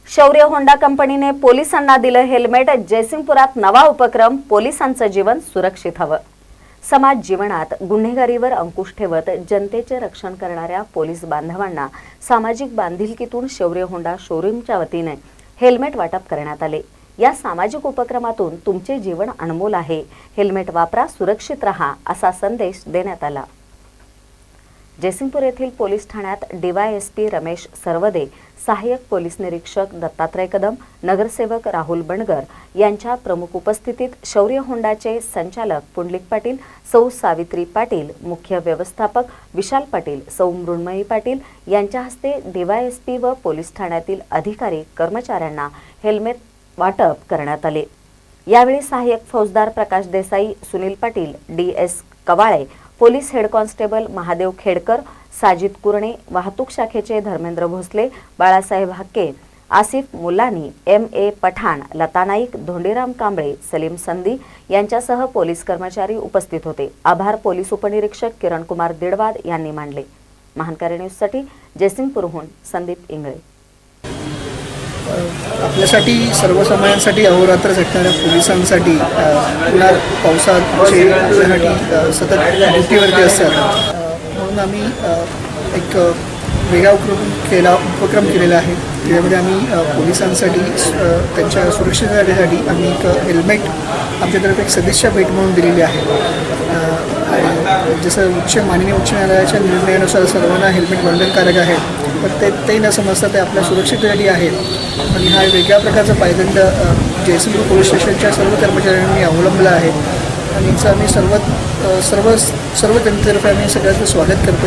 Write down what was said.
शौर्य होंडा कंपनीने पोलिसांना दिलं हेल्मेट। जयसिंगपुरात नवा उपक्रम, पोलिसांचं जीवन सुरक्षित हवं। समाज जीवनात गुन्हेगारीवर अंकुश ठेवत जनतेचे रक्षण करणाऱ्या पोलीस बांधवांना सामाजिक बांधिलकीतून शौर्य होंडा शोरूमच्या वतीने हेल्मेट वाटप करण्यात आले। या सामाजिक उपक्रमातून तुमचे जीवन अनमोल आहे, हेल्मेट वापरा, सुरक्षित रहा असा संदेश देण्यात आला। जयसिंगपूर येथील पोलीस ठाण्यात डीवायएसपी रमेश सरवदे, सहाय्यक पोलीस निरीक्षक दत्तात्रय कदम, नगरसेवक राहुल बंडगर यांच्या प्रमुख उपस्थितीत शौर्य होंडाचे संचालक पुंडलिक पाटील, सौ सावित्री पाटील, मुख्य व्यवस्थापक विशाल पाटील, सौ मृण्मयी पाटील यांच्या हस्ते डीवायएसपी व पोलीस ठाण्यातील अधिकारी कर्मचाऱ्यांना हेल्मेट वाटप करण्यात आले। यावेळी सहाय्यक फौजदार Prakash Desai, Sunil Patil, DS Kawale, police head constable Mahadev Khedkar, Sajid Kurane, वाहतूक शाखेचे धर्मेंद्र भोसले, बाळासाहेब हक्के, आसिफ मुलानी, MA पठाण, लता नाईक, धोंडीराम कांबळे, सलीम संदी यांच्यासह पोलीस कर्मचारी उपस्थित होते। आभार पोलीस उपनिरीक्षक किरण कुमार दिडवाद यांनी मानले। महानकारी न्यूजसाठी जयसिंगपूरहून संदीप इंगळे। आपल्यासाठी सर्वसामान्यांसाठी अहोरात्र झटणाऱ्या पोलिसांसाठी पुन्हा पावसासाठी सतत ड्युटीवरती असतात, म्हणून आम्ही एक वेगळा उपक्रम केलेला आहे। त्यामध्ये आम्ही पोलिसांसाठी त्यांच्या सुरक्षिततेसाठी आम्ही एक हेल्मेट आमच्यातर्फे एक सदिच्छा भेट म्हणून दिलेली आहे। आणि जसं माननीय उच्च न्यायालयाच्या निर्णयानुसार सर्वांना हेल्मेट बंधनकारक आहे, पण ते न समजता ते आपल्या सुरक्षिततेसाठी आहे। आणि हा वेगळ्या प्रकारचा पायदंड जयसिंगपूर पोलीस स्टेशनच्या सर्व कर्मचाऱ्यांनी अवलंबला आहे आणि याचं आम्ही सर्व जनतेतर्फे आम्ही सगळ्यांचं स्वागत करतो।